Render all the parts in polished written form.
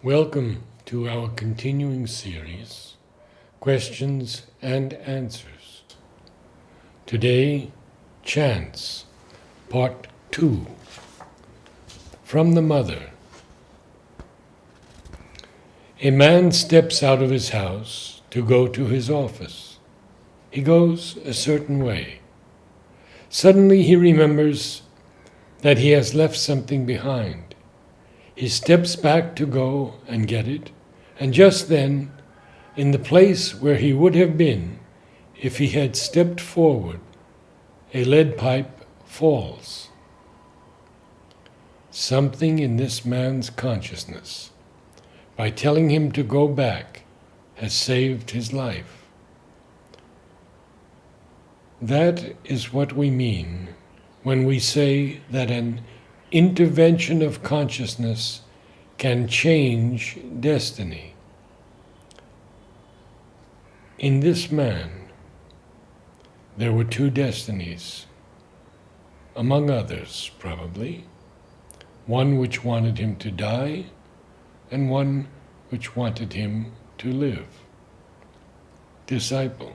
Welcome to our continuing series, Questions and Answers. Today, Chance, Part 2. From the Mother. A man steps out of his house to go to his office. He goes a certain way. Suddenly he remembers that he has left something behind. He steps back to go and get it, and just then, in the place where he would have been if he had stepped forward, a lead pipe falls. Something in this man's consciousness, by telling him to go back, has saved his life. That is what we mean when we say that an intervention of consciousness can change destiny. In this man, there were two destinies, among others probably, one which wanted him to die and one which wanted him to live. Disciple.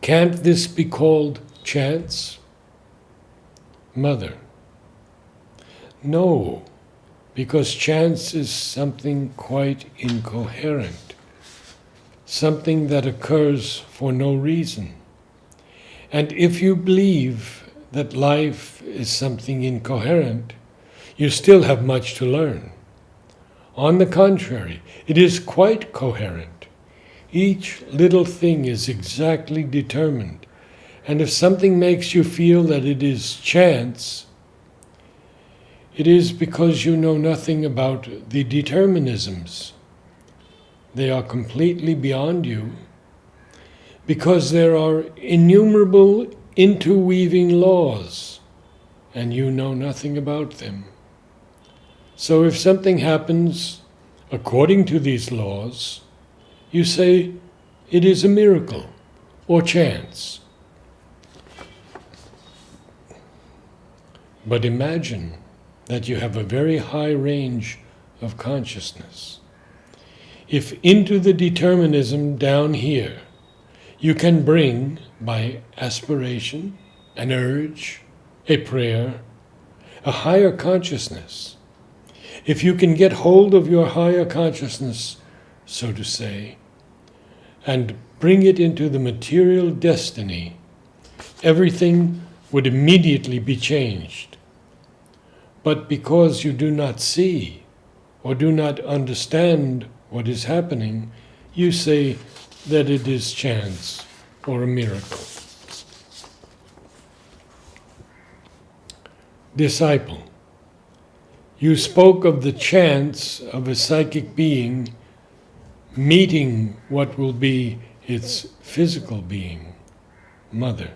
Can't this be called chance? Mother. No, because chance is something quite incoherent, something that occurs for no reason. And if you believe that life is something incoherent, you still have much to learn. On the contrary, it is quite coherent. Each little thing is exactly determined. And if something makes you feel that it is chance, it is because you know nothing about the determinisms. They are completely beyond you, because there are innumerable interweaving laws, and you know nothing about them. So if something happens according to these laws, you say it is a miracle or chance. But imagine that you have a very high range of consciousness. If into the determinism down here you can bring, by aspiration, an urge, a prayer, a higher consciousness, if you can get hold of your higher consciousness, so to say, and bring it into the material destiny, everything would immediately be changed. But because you do not see or do not understand what is happening, you say that it is chance or a miracle. Disciple, you spoke of the chance of a psychic being meeting what will be its physical being. Mother.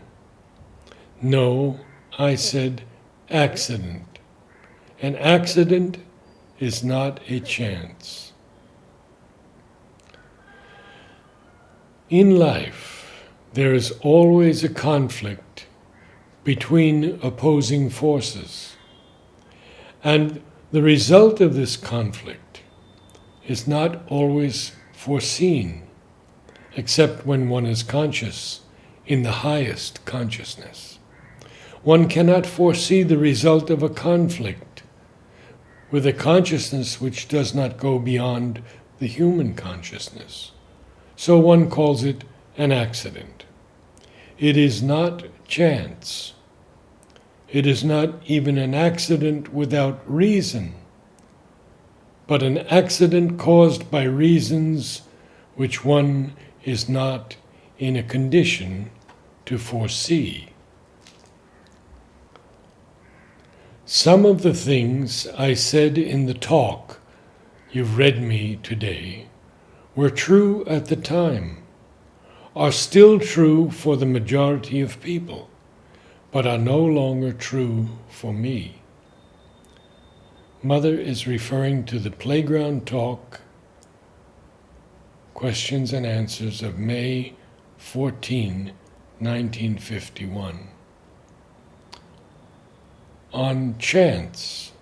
No, I said accident. An accident is not a chance. In life, there is always a conflict between opposing forces, and the result of this conflict is not always foreseen, except when one is conscious in the highest consciousness. One cannot foresee the result of a conflict with a consciousness which does not go beyond the human consciousness. So one calls it an accident. It is not chance. It is not even an accident without reason, but an accident caused by reasons which one is not in a condition to foresee. Some of the things I said in the talk you've read me today were true at the time, are still true for the majority of people, but are no longer true for me. Mother is referring to the playground talk, Questions and Answers of May 14, 1951. On chance,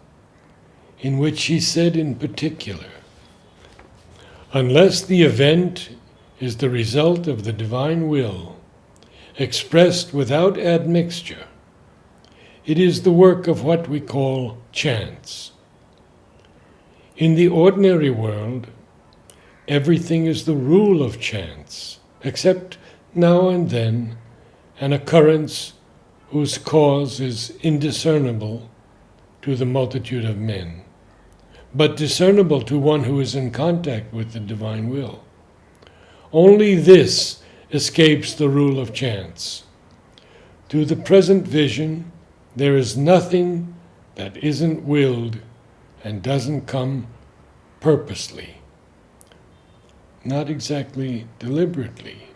in which he said in particular, "Unless the event is the result of the divine will, expressed without admixture, it is the work of what we call chance. In the ordinary world, everything is the rule of chance, except now and then an occurrence whose cause is indiscernible to the multitude of men, but discernible to one who is in contact with the divine will. Only this escapes the rule of chance. To the present vision, there is nothing that isn't willed and doesn't come purposely, not exactly deliberately,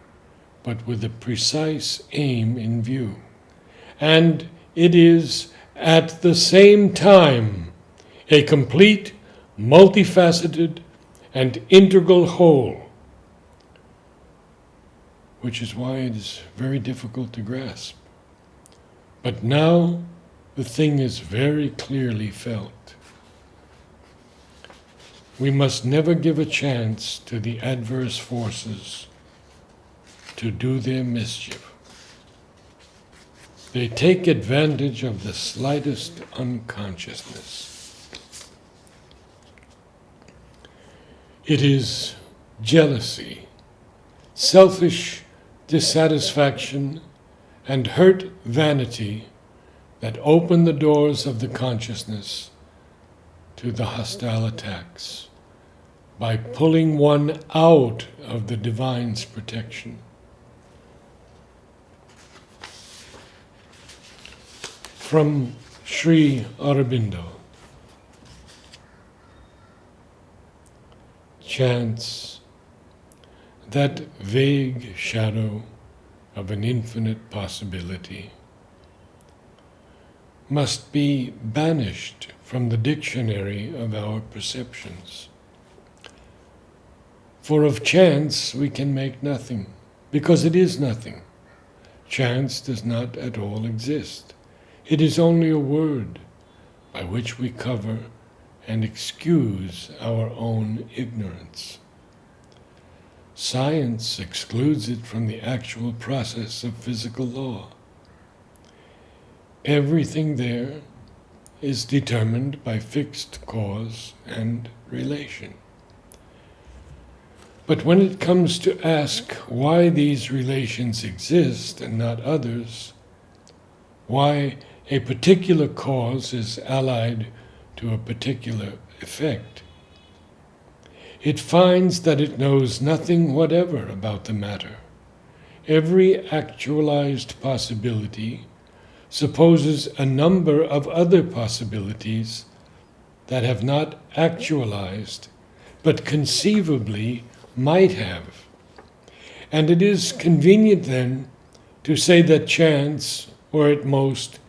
but with a precise aim in view. And it is at the same time a complete, multifaceted, and integral whole, which is why it is very difficult to grasp. But now the thing is very clearly felt. We must never give a chance to the adverse forces to do their mischief. They take advantage of the slightest unconsciousness. It is jealousy, selfish dissatisfaction, and hurt vanity that open the doors of the consciousness to the hostile attacks by pulling one out of the divine's protection. From Sri Aurobindo. Chance, that vague shadow of an infinite possibility, must be banished from the dictionary of our perceptions. For of chance we can make nothing, because it is nothing. Chance does not at all exist. It is only a word by which we cover and excuse our own ignorance. Science excludes it from the actual process of physical law. Everything there is determined by fixed cause and relation. But when it comes to ask why these relations exist and not others, why a particular cause is allied to a particular effect, it finds that it knows nothing whatever about the matter. Every actualized possibility supposes a number of other possibilities that have not actualized, but conceivably might have. And it is convenient then to say that chance, or at most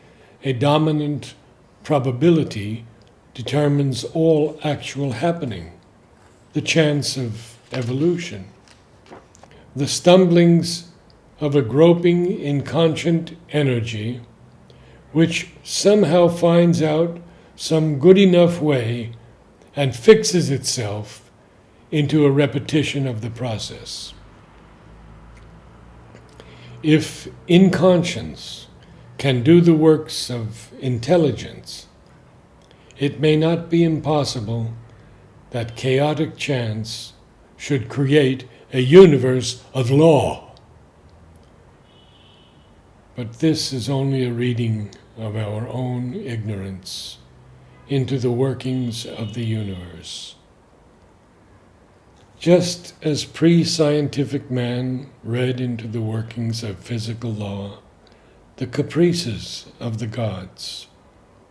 a dominant probability, determines all actual happening, the chance of evolution, the stumblings of a groping inconscient energy which somehow finds out some good enough way and fixes itself into a repetition of the process. If inconscience can do the works of intelligence, it may not be impossible that chaotic chance should create a universe of law. But this is only a reading of our own ignorance into the workings of the universe. Just as pre-scientific man read into the workings of physical law the caprices of the gods,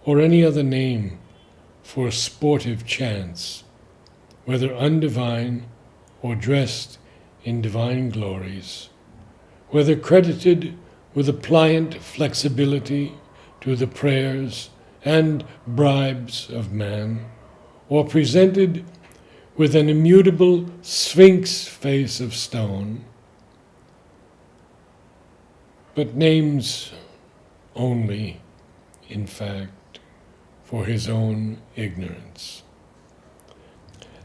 or any other name for sportive chance, whether undivine or dressed in divine glories, whether credited with a pliant flexibility to the prayers and bribes of man, or presented with an immutable sphinx face of stone, but names only, in fact, for his own ignorance.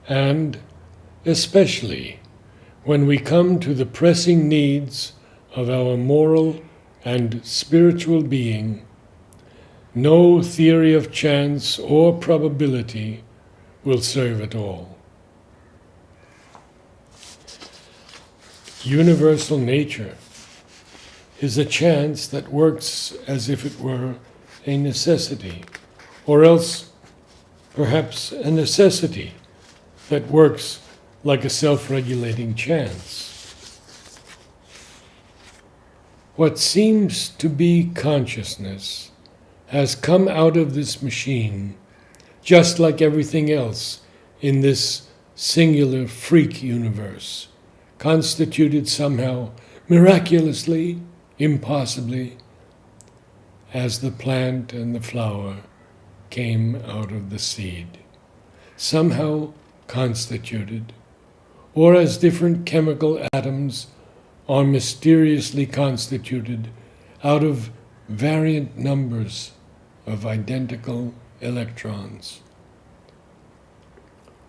And especially when we come to the pressing needs of our moral and spiritual being, no theory of chance or probability will serve at all. Universal nature is a chance that works as if it were a necessity, or else perhaps a necessity that works like a self-regulating chance. What seems to be consciousness has come out of this machine, just like everything else in this singular freak universe, constituted somehow miraculously, impossibly, as the plant and the flower came out of the seed, somehow constituted, or as different chemical atoms are mysteriously constituted out of variant numbers of identical electrons,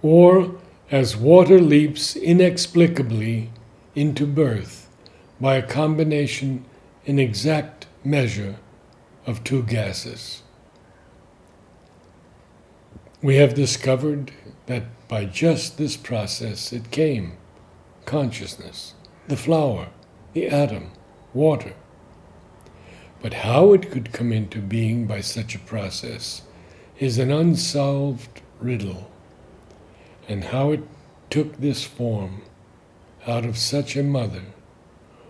or as water leaps inexplicably into birth by a combination in exact measure of two gases. We have discovered that by just this process it came: consciousness, the flower, the atom, water. But how it could come into being by such a process is an unsolved riddle, and how it took this form out of such a mother,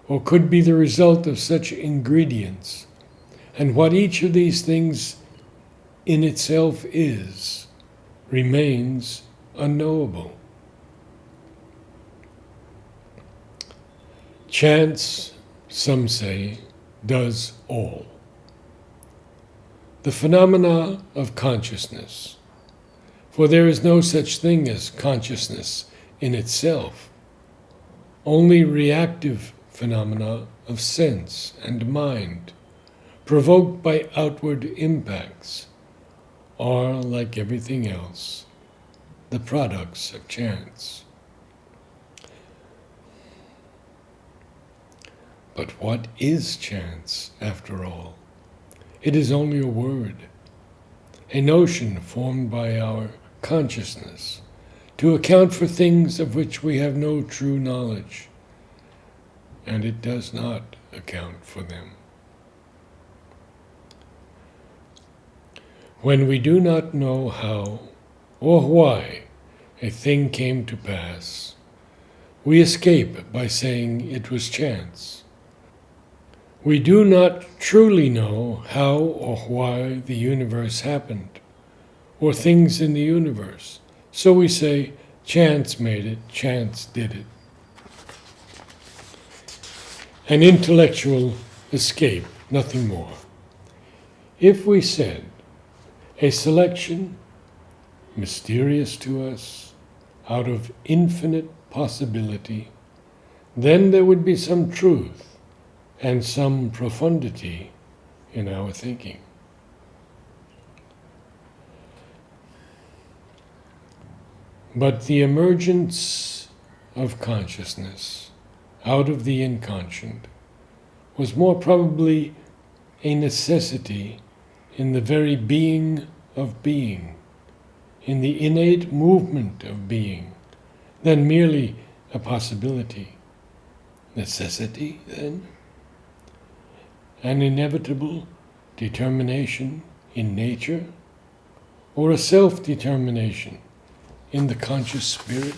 or could be the result of such ingredients, and what each of these things in itself is, remains unknowable. Chance, some say, does all. The phenomena of consciousness, for there is no such thing as consciousness in itself, only reactive phenomena of sense and mind, provoked by outward impacts, are, like everything else, the products of chance. But what is chance, after all? It is only a word, a notion formed by our consciousness to account for things of which we have no true knowledge, and it does not account for them. When we do not know how or why a thing came to pass, we escape by saying it was chance. We do not truly know how or why the universe happened, or things in the universe, so we say, chance made it, chance did it. An intellectual escape, nothing more. If we said, a selection, mysterious to us, out of infinite possibility, then there would be some truth and some profundity in our thinking. But the emergence of consciousness out of the inconscient was more probably a necessity in the very being of being, in the innate movement of being, than merely a possibility. Necessity, then? An inevitable determination in nature, or a self-determination in the conscious spirit?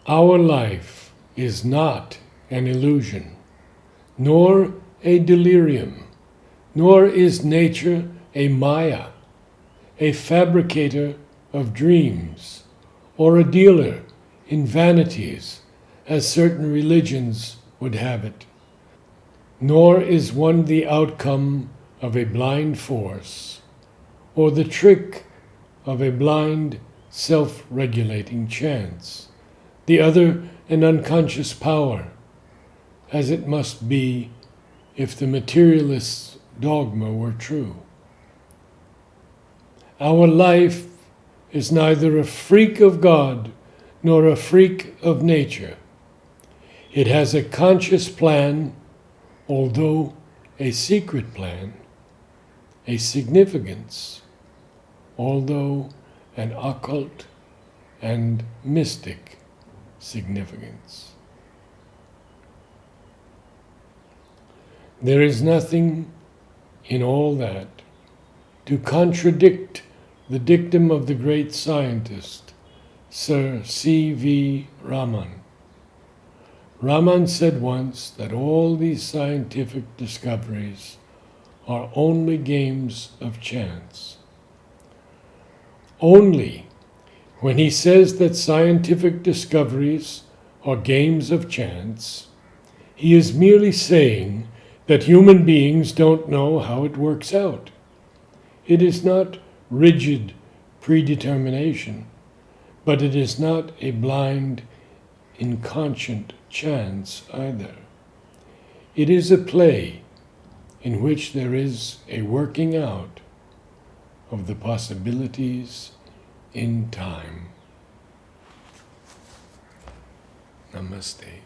Our life is not an illusion, nor a delirium, nor is nature a maya, a fabricator of dreams, or a dealer in vanities, as certain religions would have it. Nor is one the outcome of a blind force, or the trick of a blind, self-regulating chance, the other an unconscious power, as it must be if the materialist dogma were true. Our life is neither a freak of God nor a freak of nature. It has a conscious plan, although a secret plan, a significance, although an occult and mystic significance. There is nothing in all that to contradict the dictum of the great scientist, Sir C.V. Raman. Raman said once that all these scientific discoveries are only games of chance. Only when he says that scientific discoveries are games of chance, he is merely saying that human beings don't know how it works out. It is not rigid predetermination, but it is not a blind, inconscient chance either. It is a play in which there is a working out of the possibilities in time. Namaste.